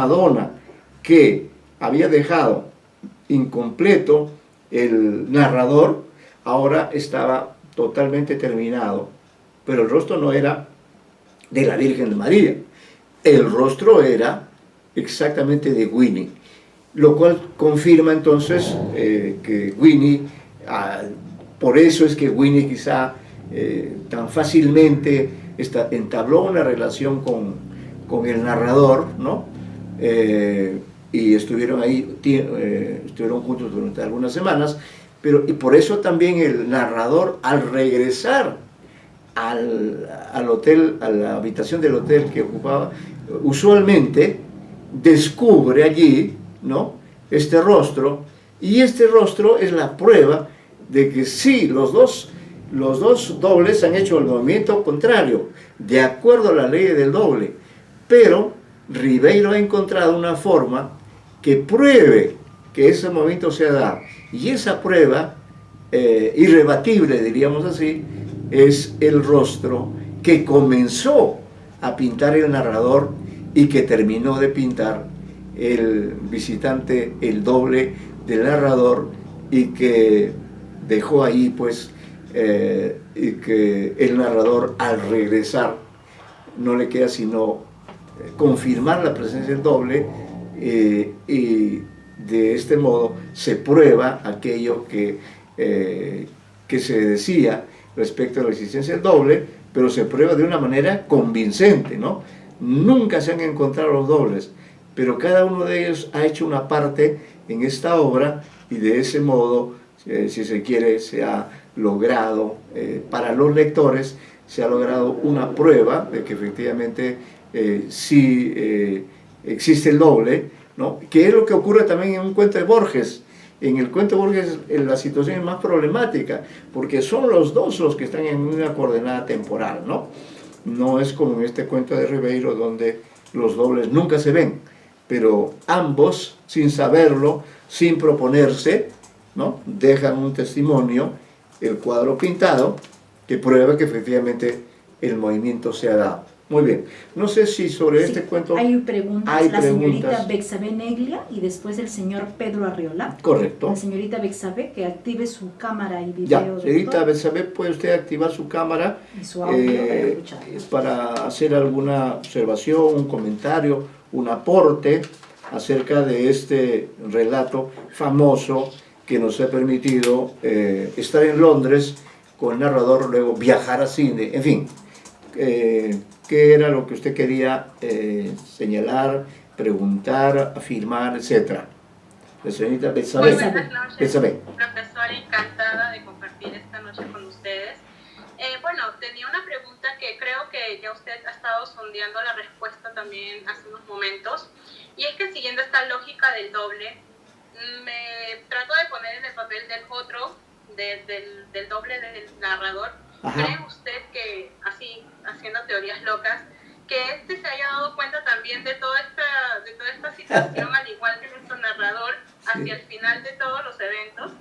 Madonna que había dejado incompleto el narrador, ahora estaba totalmente terminado, pero el rostro no era de la Virgen de María, el rostro era exactamente de Winnie, lo cual confirma entonces que Winnie, por eso es que Winnie quizá tan fácilmente entabló una relación con el narrador, ¿no? Y estuvieron ahí, estuvieron juntos durante algunas semanas, y por eso también el narrador, al regresar al hotel, a la habitación del hotel que ocupaba, usualmente descubre allí, ¿no?, este rostro, y este rostro es la prueba de que sí, los dos dobles han hecho el movimiento contrario, de acuerdo a la ley del doble, pero Ribeiro ha encontrado una forma que pruebe que ese movimiento se ha dado, y esa prueba irrebatible, diríamos así, es el rostro que comenzó a pintar el narrador y que terminó de pintar el visitante, el doble del narrador, y que dejó ahí pues y que el narrador, al regresar, no le queda sino confirmar la presencia del doble, y de este modo se prueba aquello que se decía respecto a la existencia del doble, pero se prueba de una manera convincente, ¿no? Nunca se han encontrado los dobles, pero cada uno de ellos ha hecho una parte en esta obra, y de ese modo, si se quiere, se ha logrado, para los lectores, se ha logrado una prueba de que efectivamente sí existe el doble, ¿no? Que es lo que ocurre también en un cuento de Borges. En el cuento de Borges la situación es más problemática, porque son los dos los que están en una coordenada temporal, ¿no? No es como en este cuento de Ribeiro, donde los dobles nunca se ven, pero ambos, sin saberlo, sin proponerse, ¿no?, dejan un testimonio, el cuadro pintado, que prueba que efectivamente el movimiento se ha dado. Muy bien, no sé si sobre este cuento hay preguntas. La señorita Bexabé Neglia y después el señor Pedro Arriola. Correcto. La señorita Bexabé, que active su cámara y video. Ya, señorita Bexabé, puede usted activar su cámara y su audio para hacer alguna observación, un comentario, un aporte acerca de este relato famoso que nos ha permitido estar en Londres con el narrador, luego viajar a Sydney, en fin. ¿Qué era lo que usted quería señalar, preguntar, afirmar, etcétera? La señorita Bexabé. Muy buenas noches, profesora, encantada de compartir esta noche con ustedes. Bueno, tenía una pregunta que creo que ya usted ha estado sondeando la respuesta también hace unos momentos, y es que siguiendo esta lógica del doble, me trato de poner en el papel del otro, del doble del narrador. Ajá. ¿Cree usted que, así, haciendo teorías locas, que se haya dado cuenta también de toda esta situación, al igual que nuestro narrador, hacia el final de todos los eventos?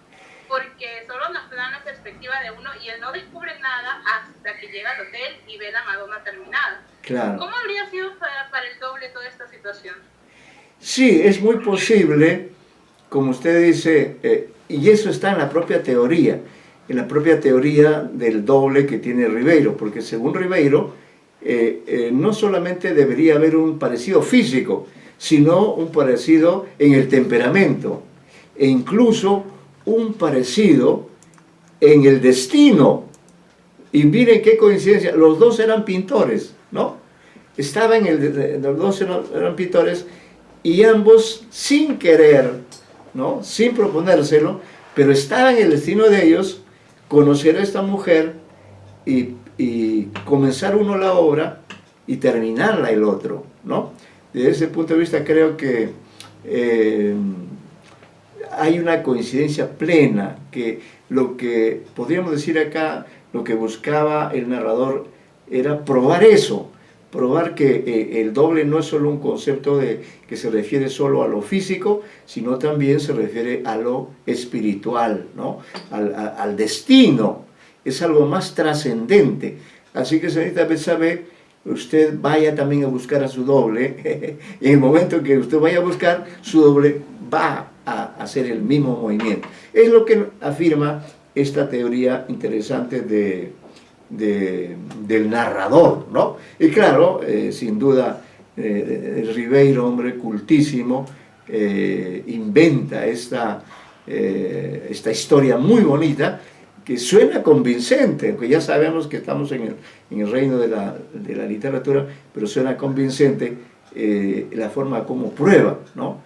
Porque solo nos da la perspectiva de uno, y él no descubre nada hasta que llega al hotel y ve la Madonna terminada. Claro. ¿Cómo habría sido para el doble toda esta situación? Sí, es muy posible, como usted dice, y eso está en la propia teoría del doble que tiene Ribeiro, porque según Ribeiro, no solamente debería haber un parecido físico, sino un parecido en el temperamento, e incluso un parecido en el destino. Y miren qué coincidencia, los dos eran pintores, ¿no? Los dos eran pintores, y ambos sin querer, ¿no?, sin proponérselo, pero estaba en el destino de ellos conocer a esta mujer y comenzar uno la obra y terminarla el otro, ¿no? Desde ese punto de vista creo que hay una coincidencia plena, que lo que podríamos decir acá, lo que buscaba el narrador era probar eso, probar que el doble no es solo un concepto que se refiere solo a lo físico, sino también se refiere a lo espiritual, ¿no?, al destino, es algo más trascendente. Así que señorita Bexabé, usted vaya también a buscar a su doble, y en el momento que usted vaya a buscar, su doble va a hacer el mismo movimiento. Es lo que afirma esta teoría interesante del narrador, ¿no? Y claro, sin duda, Ribeiro, hombre cultísimo, inventa esta historia muy bonita, que suena convincente, aunque ya sabemos que estamos en el reino de la literatura, pero suena convincente la forma como prueba, ¿no?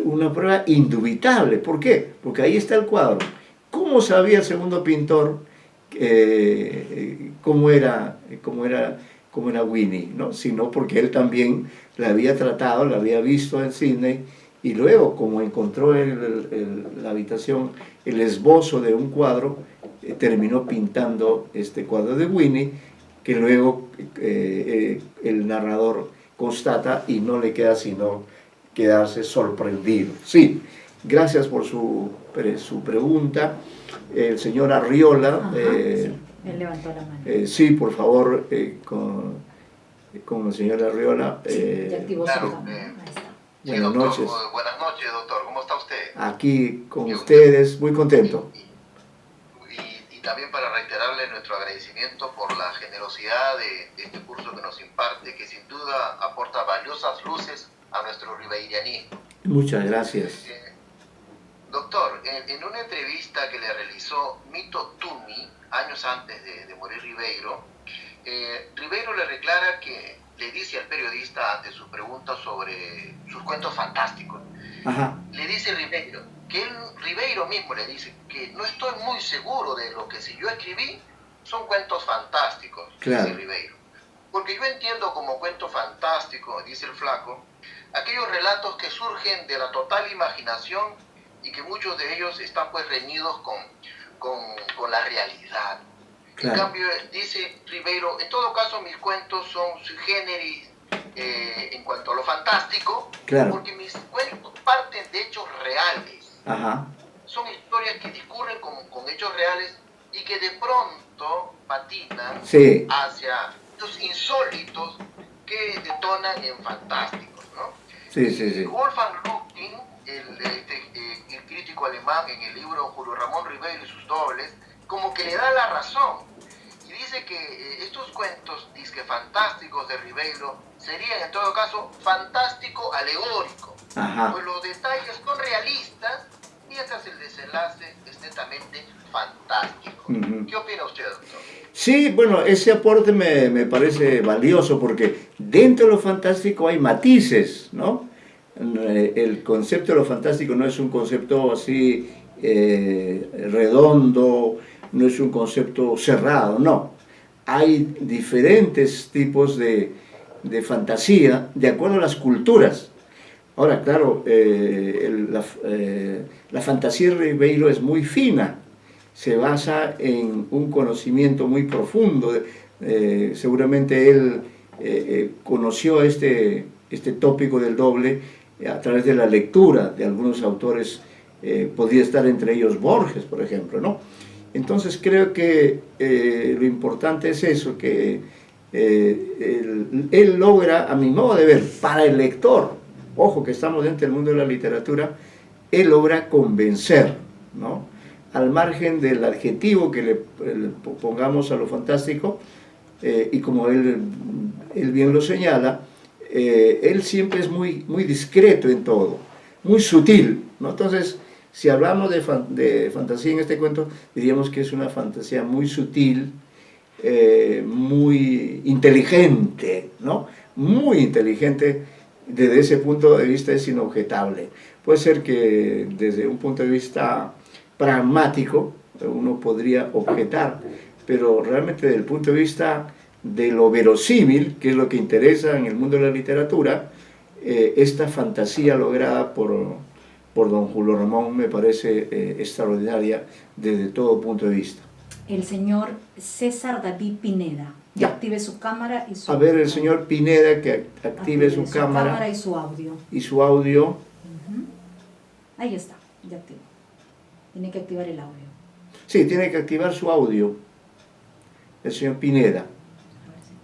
Una prueba indubitable. ¿Por qué? Porque ahí está el cuadro. ¿Cómo sabía el segundo pintor cómo era Winnie, ¿no? Sino porque él también la había tratado, la había visto en Sydney, y luego, como encontró en la habitación el esbozo de un cuadro, terminó pintando este cuadro de Winnie, que luego el narrador constata y no le queda sino quedarse sorprendido. Sí, gracias por su pregunta. El señor Arriola. Sí, él levantó la mano. Sí, por favor, con el señor Arriola. Sí, ya activó su cámara. Ahí está. Sí, Buenas doctor, noches. Buenas noches, doctor. ¿Cómo está usted? Aquí con ustedes, muy contento. Y también para reiterarle nuestro agradecimiento por la generosidad de este curso que nos imparte, que sin duda aporta valiosas luces a nuestro ribeirianismo. Muchas gracias. Doctor, en una entrevista que le realizó Mito Tumi, años antes de morir Ribeiro, Ribeiro le declara que le dice al periodista ante su pregunta sobre sus cuentos fantásticos. Ajá. Le dice Ribeiro, que Ribeiro mismo le dice que no estoy muy seguro de lo que si yo escribí son cuentos fantásticos, claro. Dice Ribeiro. Porque yo entiendo como cuento fantástico, dice el flaco, aquellos relatos que surgen de la total imaginación y que muchos de ellos están pues reñidos con la realidad. Claro. En cambio, dice Ribeiro, en todo caso mis cuentos son sui generis en cuanto a lo fantástico, claro. Porque mis cuentos parten de hechos reales. Ajá. Son historias que discurren con hechos reales y que de pronto patinan sí. hacia estos insólitos que detonan en fantásticos, ¿no? Sí, sí, sí. Wolfgang Rucking, el crítico alemán, en el libro Julio Ramón Ribeiro y sus dobles, como que le da la razón y dice que estos cuentos disque fantásticos de Ribeiro serían en todo caso fantástico alegórico. Ajá. Pues los detalles son realistas mientras el desenlace es netamente fantástico. ¿Qué opina usted, doctor? Sí, bueno, ese aporte me parece valioso porque dentro de lo fantástico hay matices, ¿no? El concepto de lo fantástico no es un concepto así redondo, no es un concepto cerrado, no. Hay diferentes tipos de fantasía de acuerdo a las culturas. Ahora, claro, la fantasía de Ribeiro es muy fina, se basa en un conocimiento muy profundo. Seguramente él conoció este tópico del doble a través de la lectura de algunos autores, podría estar entre ellos Borges, por ejemplo, ¿no? Entonces creo que lo importante es eso, que él logra, a mi modo de ver, para el lector, ojo que estamos dentro del mundo de la literatura, él logra convencer, ¿no? Al margen del adjetivo que le pongamos a lo fantástico, y como él bien lo señala, él siempre es muy discreto en todo, muy sutil, ¿no? Entonces, si hablamos de fantasía en este cuento, diríamos que es una fantasía muy sutil, muy inteligente, ¿no? Muy inteligente. Desde ese punto de vista es inobjetable. Puede ser que desde un punto de vista pragmático uno podría objetar, pero realmente desde el punto de vista de lo verosímil, que es lo que interesa en el mundo de la literatura, esta fantasía lograda por don Julio Ramón me parece extraordinaria desde todo punto de vista. El señor César David Pineda, que active su cámara y su... A ver, el señor Pineda que active su cámara y su audio. Y su audio. Ahí está, ya activó. Tiene que activar el audio. Sí, tiene que activar su audio, el señor Pineda.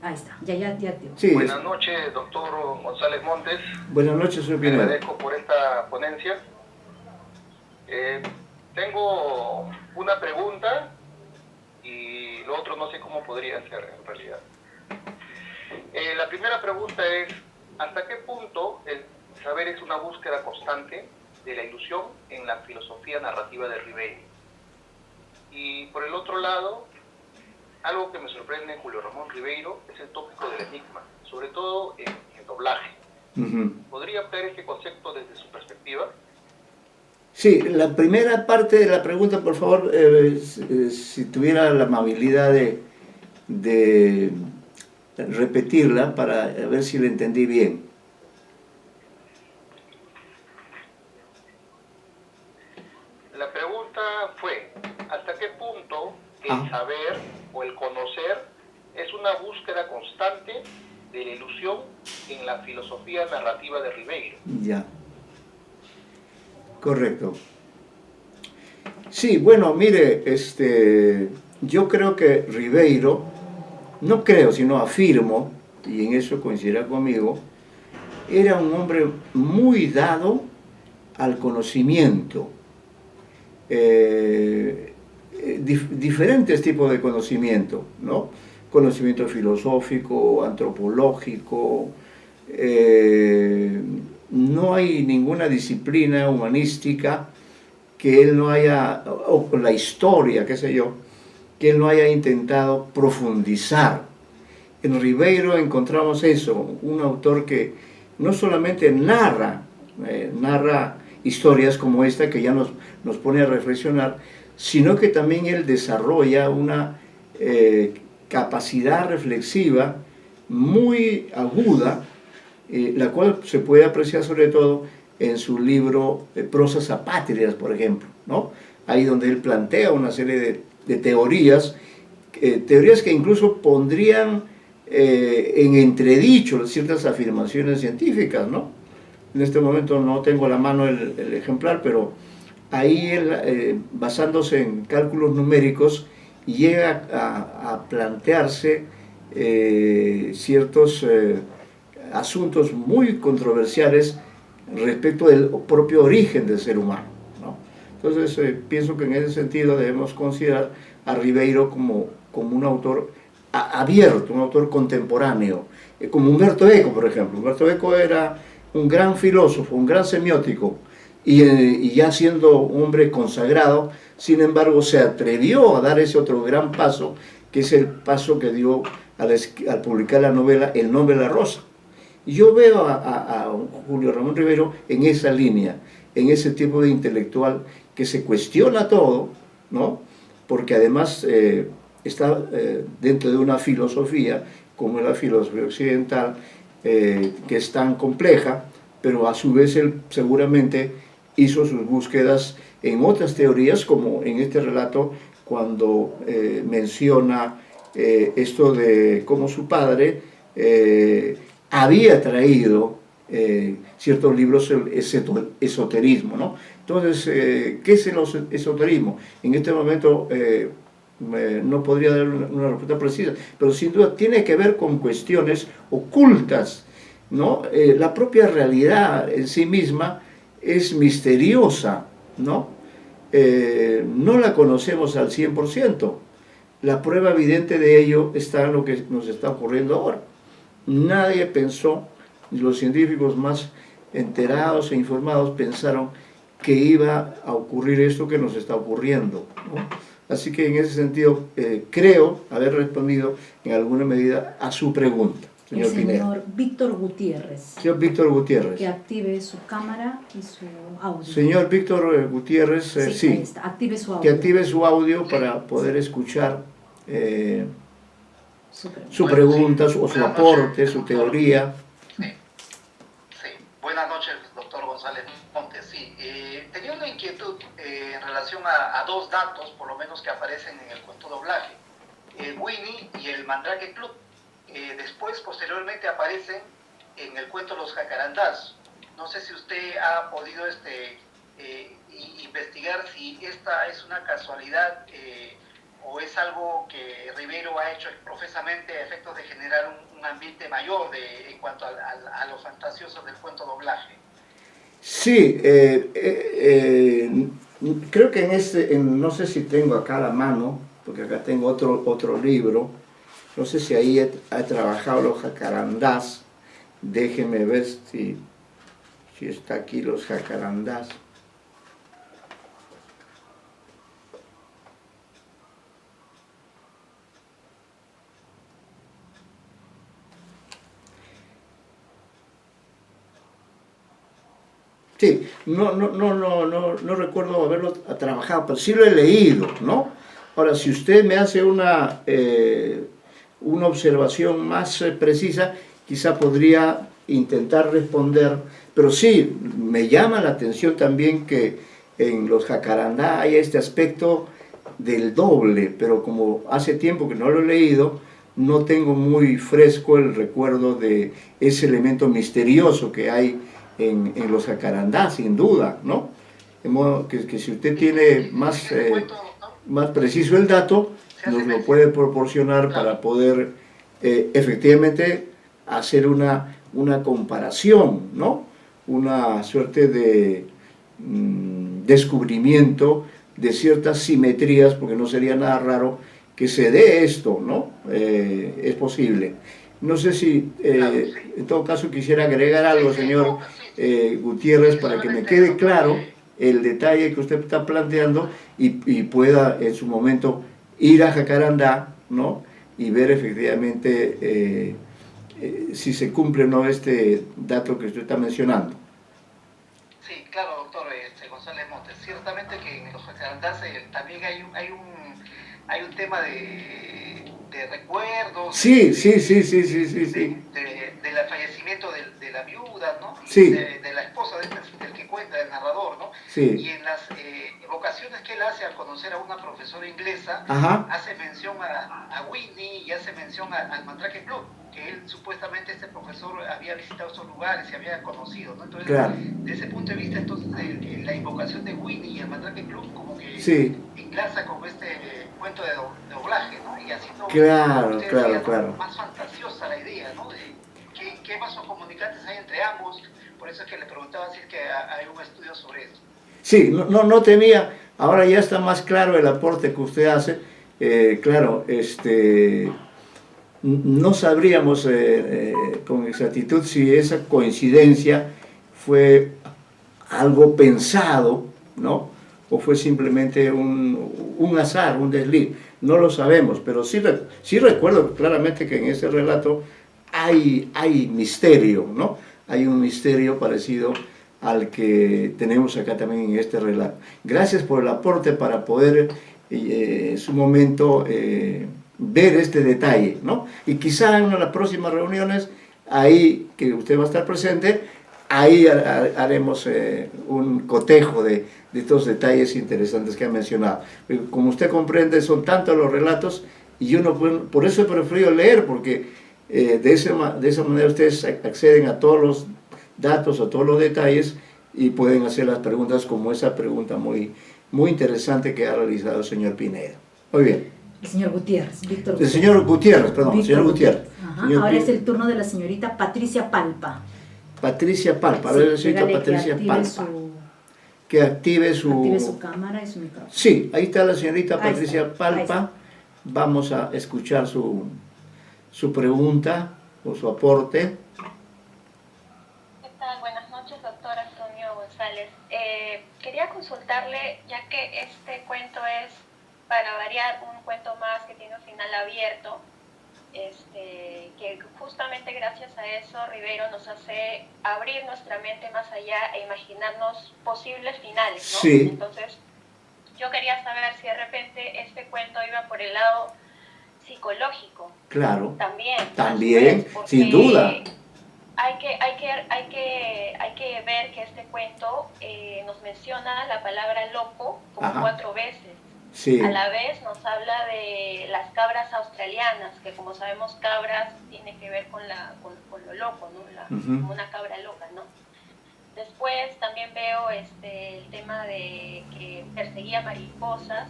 Ahí está, ya, tío. Sí. Buenas noches, doctor González Montes. Buenas noches, señor Le Pineda. agradezco por esta ponencia. Tengo una pregunta y lo otro no sé cómo podría ser en realidad. La primera pregunta es, ¿hasta qué punto el saber es una búsqueda constante de la ilusión en la filosofía narrativa de Ribeiro? Y por el otro lado, algo que me sorprende en Julio Ramón Ribeiro es el tópico del enigma, sobre todo en doblaje. ¿Podría ampliar este concepto desde su perspectiva? Sí, la primera parte de la pregunta, por favor, si tuviera la amabilidad de repetirla para ver si la entendí bien. La pregunta fue, ¿hasta qué punto el saber o el conocer es una búsqueda constante de la ilusión en la filosofía narrativa de Ribeiro? Ya. Correcto. Sí, bueno, mire, yo creo que Ribeiro, no creo, sino afirmo, y en eso coincidirá conmigo, era un hombre muy dado al conocimiento. Diferentes tipos de conocimiento, ¿no? Conocimiento filosófico, antropológico, no hay ninguna disciplina humanística que él no haya, o la historia, qué sé yo, que él no haya intentado profundizar. En Ribeiro encontramos eso, un autor que no solamente narra historias como esta que ya nos pone a reflexionar, sino que también él desarrolla una capacidad reflexiva muy aguda, la cual se puede apreciar sobre todo en su libro Prosas apátridas, por ejemplo, ¿no? Ahí donde él plantea una serie de teorías, teorías que incluso pondrían en entredicho ciertas afirmaciones científicas, ¿no? En este momento no tengo a la mano el ejemplar, pero ahí él, basándose en cálculos numéricos, llega a plantearse ciertos asuntos muy controversiales respecto del propio origen del ser humano, ¿no? Entonces pienso que en ese sentido debemos considerar a Ribeiro como un autor abierto, un autor contemporáneo, como Umberto Eco, por ejemplo. Umberto Eco era un gran filósofo, un gran semiótico, y ya siendo un hombre consagrado, sin embargo se atrevió a dar ese otro gran paso, que es el paso que dio al publicar la novela El nombre de la rosa. Y yo veo a Julio Ramón Ribeiro en esa línea, en ese tipo de intelectual que se cuestiona todo, ¿no? Porque además está dentro de una filosofía, como es la filosofía occidental, que es tan compleja, pero a su vez él seguramente hizo sus búsquedas en otras teorías, como en este relato cuando menciona esto de cómo su padre había traído ciertos libros sobre esoterismo, ¿no? Entonces, ¿qué es el esoterismo? En este momento no podría dar una respuesta precisa, pero sin duda tiene que ver con cuestiones ocultas, ¿no? La propia realidad en sí misma es misteriosa, ¿no? No la conocemos al 100%. La prueba evidente de ello está en lo que nos está ocurriendo ahora. Nadie pensó, los científicos más enterados e informados pensaron que iba a ocurrir esto que nos está ocurriendo, ¿no? Así que en ese sentido creo haber respondido en alguna medida a su pregunta, señor Pineda. El señor Víctor Gutiérrez. Señor Víctor Gutiérrez. Que active su cámara y su audio. Señor Víctor Gutiérrez, sí. Ahí está. Active su audio. Que active su audio para poder escuchar su pregunta, o su aporte, su teoría. Sí. Buenas noches, doctor González Montes. Sí, tenía una inquietud en relación a dos datos, por lo menos que aparecen en el cuento doblaje. Winnie y el Mandrake Club. Después, posteriormente, aparecen en el cuento Los Jacarandás. No sé si usted ha podido investigar si esta es una casualidad o es algo que Rivero ha hecho profesamente a efectos de generar un ambiente mayor en cuanto a los fantasiosos del cuento doblaje? Sí, creo que no sé si tengo acá a la mano, porque acá tengo otro libro, no sé si ahí he trabajado los jacarandás, déjeme ver si está aquí los jacarandás. Sí, no recuerdo haberlo trabajado, pero sí lo he leído, ¿no? Ahora, si usted me hace una observación más precisa, quizá podría intentar responder, pero sí, me llama la atención también que en los jacarandá hay este aspecto del doble, pero como hace tiempo que no lo he leído, no tengo muy fresco el recuerdo de ese elemento misterioso que hay en los jacarandá, sin duda, ¿no? De modo que si usted tiene más preciso el dato, nos lo puede proporcionar para poder efectivamente hacer una comparación, ¿no? Una suerte de descubrimiento de ciertas simetrías, porque no sería nada raro que se dé esto, ¿no? Es posible. No sé si en todo caso quisiera agregar algo, señor Gutiérrez, para que me quede claro el detalle que usted está planteando y pueda en su momento ir a Jacarandá, ¿no? Y ver efectivamente si se cumple o no este dato que usted está mencionando. Sí, claro, doctor González Montes. Ciertamente que en los jacarandás también hay un tema de recuerdos. Sí. Del fallecimiento de la viuda, ¿no? Sí. De la esposa del que cuenta, del narrador, ¿no? Sí. Y en las evocaciones que él hace al conocer a una profesora inglesa, hace mención a Whitney y hace mención al Mandrake Club, que él supuestamente, este profesor, había visitado esos lugares y había conocido, ¿no? Entonces, claro, desde ese punto de vista, entonces, la invocación de Whitney y el Mandrake Club como que enlaza con este cuento de doblaje, ¿no? Y así todo. Claro. Más fantasiosa la idea, ¿no? ¿Qué vasos comunicantes hay entre ambos? Por eso es que le preguntaba si es que hay un estudio sobre eso. Sí, no tenía, ahora ya está más claro el aporte que usted hace. Claro, no sabríamos con exactitud si esa coincidencia fue algo pensado, ¿no? O fue simplemente un azar, un desliz. No lo sabemos, pero sí recuerdo claramente que en ese relato hay misterio, ¿no? Hay un misterio parecido al que tenemos acá también en este relato. Gracias por el aporte para poder en su momento ver este detalle, ¿no? Y quizá en las próximas reuniones, ahí que usted va a estar presente, ahí haremos un cotejo de estos detalles interesantes que ha mencionado. Como usted comprende, son tantos los relatos y yo no puedo, por eso he preferido leer, porque de esa manera ustedes acceden a todos los datos, a todos los detalles y pueden hacer las preguntas como esa pregunta muy interesante que ha realizado el señor Pineda. Muy bien. El señor Gutiérrez, Víctor Gutiérrez. El señor Gutiérrez, perdón, señor Gutiérrez. Ahora es el turno de la señorita Patricia Palpa. Patricia Palpa, a ver, señorita Patricia Palpa. Que active su cámara y su micrófono. Sí, ahí está la señorita Patricia Palpa. Vamos a escuchar su pregunta o su aporte. ¿Qué tal? Buenas noches, doctor Antonio González. Quería consultarle, ya que este cuento es, para variar, un cuento más que tiene un final abierto, que justamente gracias a eso Rivero nos hace abrir nuestra mente más allá e imaginarnos posibles finales, ¿no? Sí. Entonces, yo quería saber si de repente este cuento iba por el lado psicológico. Claro. También, sin duda. Hay que ver que este cuento nos menciona la palabra loco como 4 veces. Sí. A la vez nos habla de las cabras australianas, que como sabemos cabras tiene que ver con lo loco, ¿no? Como una cabra loca, ¿no? Después también veo el tema de que perseguía mariposas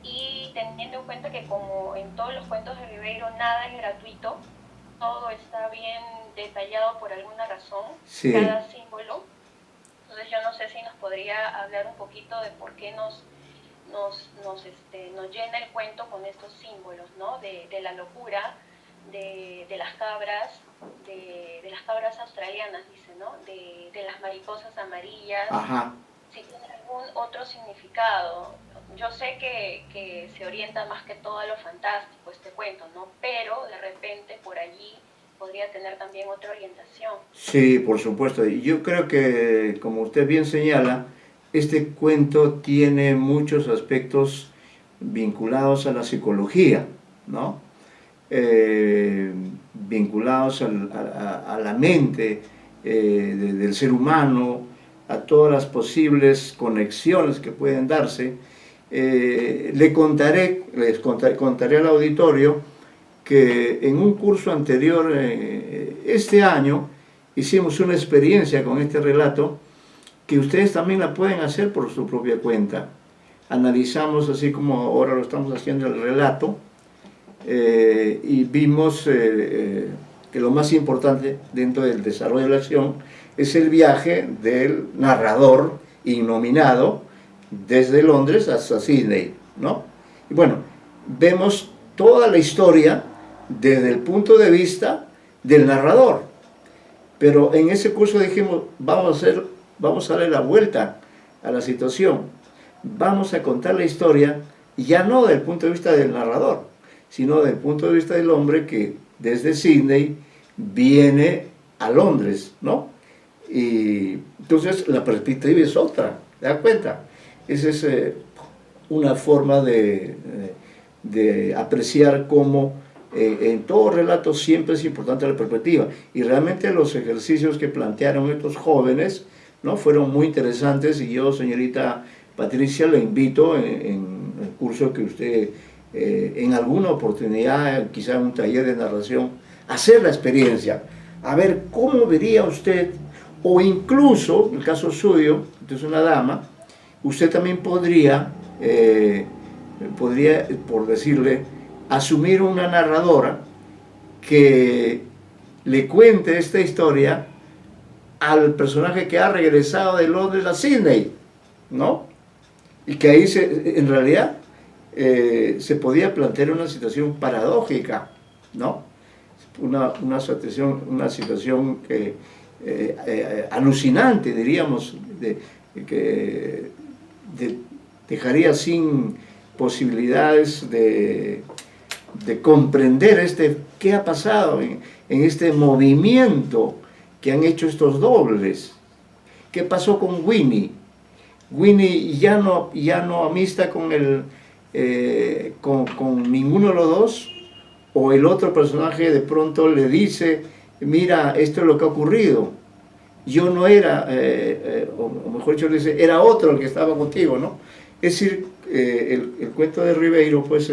y teniendo en cuenta que como en todos los cuentos de Ribeiro nada es gratuito, todo está bien detallado por alguna razón, cada símbolo. Entonces yo no sé si nos podría hablar un poquito de por qué nos llena el cuento con estos símbolos, ¿no? De la locura, de las cabras, de las cabras australianas, dice, ¿no? De las mariposas amarillas. Ajá. Si tiene algún otro significado. Yo sé que se orienta más que todo a lo fantástico este cuento, ¿no? Pero de repente por allí podría tener también otra orientación. Sí, por supuesto. Y yo creo que, como usted bien señala, este cuento tiene muchos aspectos vinculados a la psicología, ¿no? Vinculados a la mente del ser humano, a todas las posibles conexiones que pueden darse. Les contaré al auditorio que en un curso anterior, este año, hicimos una experiencia con este relato que ustedes también la pueden hacer por su propia cuenta. Analizamos, así como ahora lo estamos haciendo, el relato, y vimos que lo más importante dentro del desarrollo de la acción es el viaje del narrador innominado desde Londres hasta Sydney, ¿no? Y bueno, vemos toda la historia desde el punto de vista del narrador, pero en ese curso dijimos, vamos a darle la vuelta a la situación, vamos a contar la historia ya no del punto de vista del narrador, sino del punto de vista del hombre que desde Sydney viene a Londres, ¿no? Y entonces la perspectiva es otra, ¿te das cuenta? Esa es una forma de apreciar cómo en todo relato siempre es importante la perspectiva. Y realmente los ejercicios que plantearon estos jóvenes, ¿no?, fueron muy interesantes, y yo, señorita Patricia, le invito en el curso que usted en alguna oportunidad, quizá en un taller de narración, hacer la experiencia, a ver cómo vería usted, o incluso, en el caso suyo, usted es una dama, usted también podría, por decirle, asumir una narradora que le cuente esta historia al personaje que ha regresado de Londres a Sydney, ¿no? Y que ahí en realidad se podía plantear una situación paradójica, ¿no? Una situación alucinante, diríamos, que dejaría sin posibilidades de comprender qué ha pasado en este movimiento que han hecho estos dobles. ¿Qué pasó con Winnie? Winnie ya no amista con ninguno de los dos, o el otro personaje de pronto le dice, mira, esto es lo que ha ocurrido, yo no era, o mejor dicho, le dice, era otro el que estaba contigo, ¿no? Es decir, el cuento de Ribeiro pues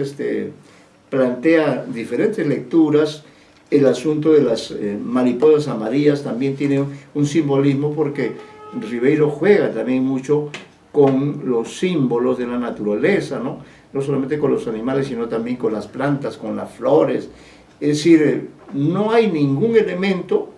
plantea diferentes lecturas. El asunto de las mariposas amarillas también tiene un simbolismo, porque Ribeiro juega también mucho con los símbolos de la naturaleza, ¿no? No solamente con los animales, sino también con las plantas, con las flores. Es decir, no hay ningún elemento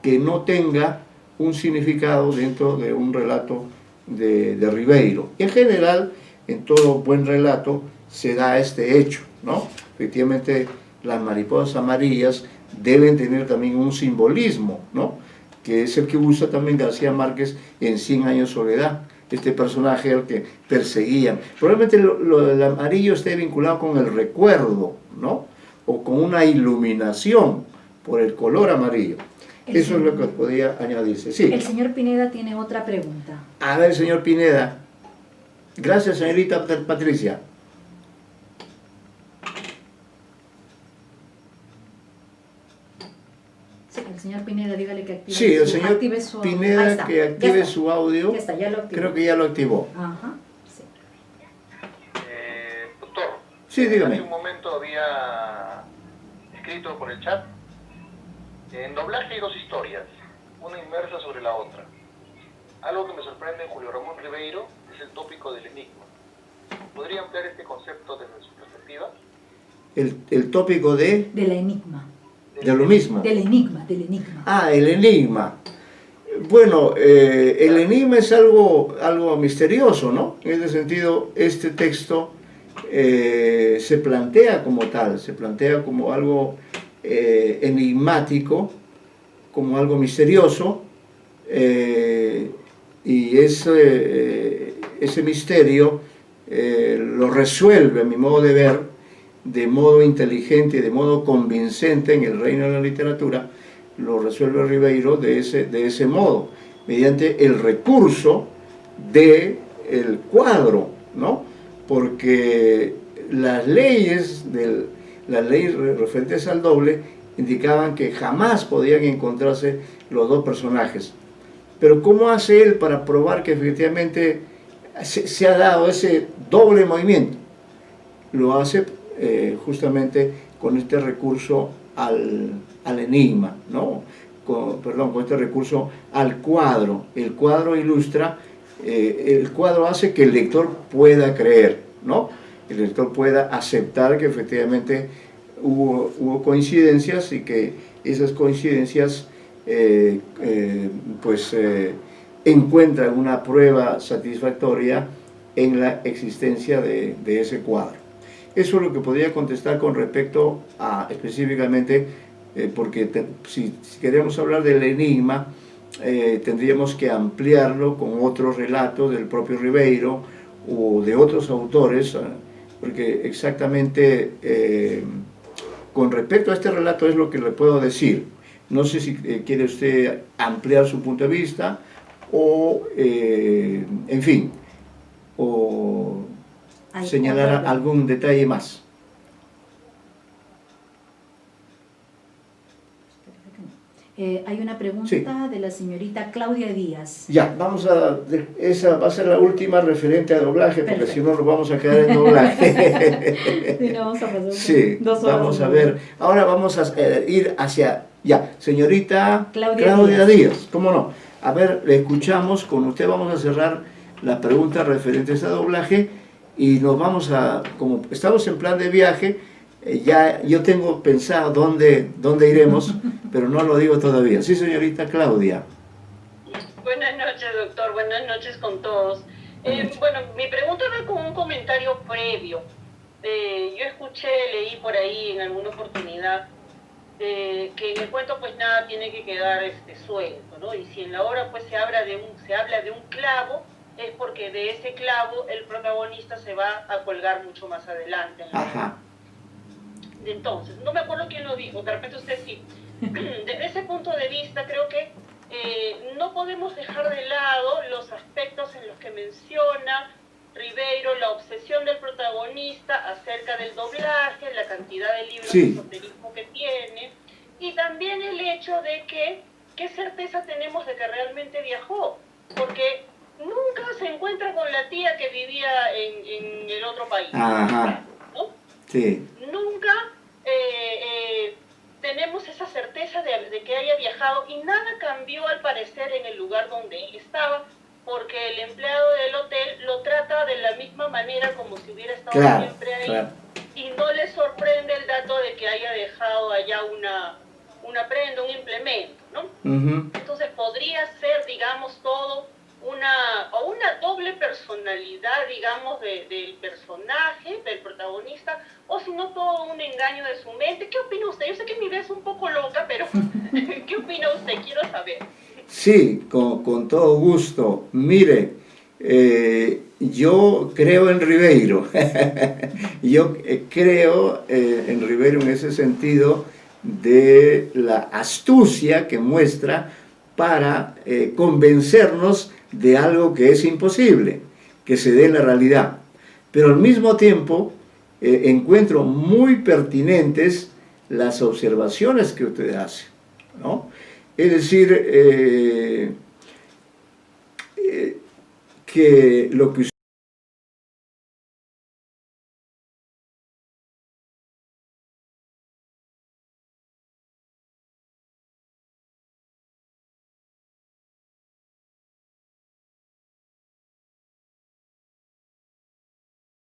que no tenga un significado dentro de un relato de Ribeiro. En general, en todo buen relato se da este hecho, ¿no? Efectivamente, las mariposas amarillas deben tener también un simbolismo, ¿no?, que es el que usa también García Márquez en 100 años de soledad, este personaje al que perseguían. Probablemente lo del amarillo esté vinculado con el recuerdo, ¿no?, o con una iluminación por el color amarillo. Eso es lo que podía añadirse. Sí. El señor Pineda tiene otra pregunta. A ver, señor Pineda. Gracias, señorita Patricia. Sí, el señor Pineda, dígale que active, sí, el señor Pineda que active su audio. Ya está, ya lo activó. Creo que ya lo activó. Ajá, sí. Doctor, sí, dígame. Hace un momento había escrito por el chat. En doblaje hay dos historias, una inmersa sobre la otra. Algo que me sorprende en Julio Ramón Ribeiro es el tópico del enigma. ¿Podría ampliar este concepto desde su perspectiva? El tópico de... De la enigma. De lo mismo. Del enigma, del enigma. Ah, el enigma. Bueno, el enigma es algo misterioso, ¿no? En ese sentido, este texto se plantea como tal, se plantea como algo enigmático, como algo misterioso, y ese misterio lo resuelve, a mi modo de ver, de modo inteligente y de modo convincente en el reino de la literatura, lo resuelve Ribeiro de ese modo, mediante el recurso del cuadro, ¿no? Porque las leyes referentes al doble indicaban que jamás podían encontrarse los dos personajes. Pero ¿cómo hace él para probar que efectivamente se ha dado ese doble movimiento? Lo hace justamente con este recurso al enigma, ¿no? Con este recurso al cuadro. El cuadro ilustra, el cuadro hace que el lector pueda creer, ¿no? El lector pueda aceptar que efectivamente hubo coincidencias y que esas coincidencias encuentran una prueba satisfactoria en la existencia de ese cuadro. Eso es lo que podría contestar con respecto a específicamente, porque si queremos hablar del enigma, tendríamos que ampliarlo con otros relatos del propio Ribeiro o de otros autores, porque exactamente con respecto a este relato es lo que le puedo decir. No sé si quiere usted ampliar su punto de vista o, en fin, o señalar algún detalle más. Hay una pregunta de la señorita Claudia Díaz. Ya, esa va a ser la última referente a doblaje, porque si no nos vamos a quedar en doblaje. Sí, no, vamos a pasar sí, 2 horas. Vamos a ver. Ahora vamos a ir hacia, señorita Claudia Díaz. ¿Cómo no? A ver, le escuchamos, con usted vamos a cerrar las preguntas referentes a doblaje y nos vamos como estamos en plan de viaje, ya yo tengo pensado dónde iremos, pero no lo digo todavía. Sí, señorita Claudia. Buenas noches, doctor. Buenas noches con todos. Bueno, mi pregunta va con un comentario previo. Yo escuché, leí por ahí en alguna oportunidad que en el cuento pues nada tiene que quedar suelto, ¿no? Y si en la obra pues se habla de un clavo, es porque de ese clavo el protagonista se va a colgar mucho más adelante. Ajá. Entonces, no me acuerdo quién lo dijo, de repente usted sí. Desde ese punto de vista creo que no podemos dejar de lado los aspectos en los que menciona Ribeiro, la obsesión del protagonista acerca del doblaje, la cantidad de libros de esoterismo que tiene, y también el hecho de que, ¿qué certeza tenemos de que realmente viajó? Porque nunca se encuentra con la tía que vivía en el otro país. Ajá. ¿No? Sí. Nunca tenemos esa certeza de que haya viajado, y nada cambió al parecer en el lugar donde él estaba, porque el empleado del hotel lo trata de la misma manera como si hubiera estado siempre ahí, y no le sorprende el dato de que haya dejado allá una prenda, un implemento, ¿no? Entonces podría ser, digamos, todo una doble personalidad, digamos, del personaje, del protagonista, o si no todo un engaño de su mente. ¿Qué opina usted? Yo sé que mi idea es un poco loca, pero ¿qué opina usted? Quiero saber. Sí, con todo gusto. Mire, yo creo en Ribeiro. Yo creo en Ribeiro en ese sentido de la astucia que muestra para convencernos de algo que es imposible, que se dé en la realidad. Pero al mismo tiempo encuentro muy pertinentes las observaciones que usted hace, ¿no? Es decir, que lo que usted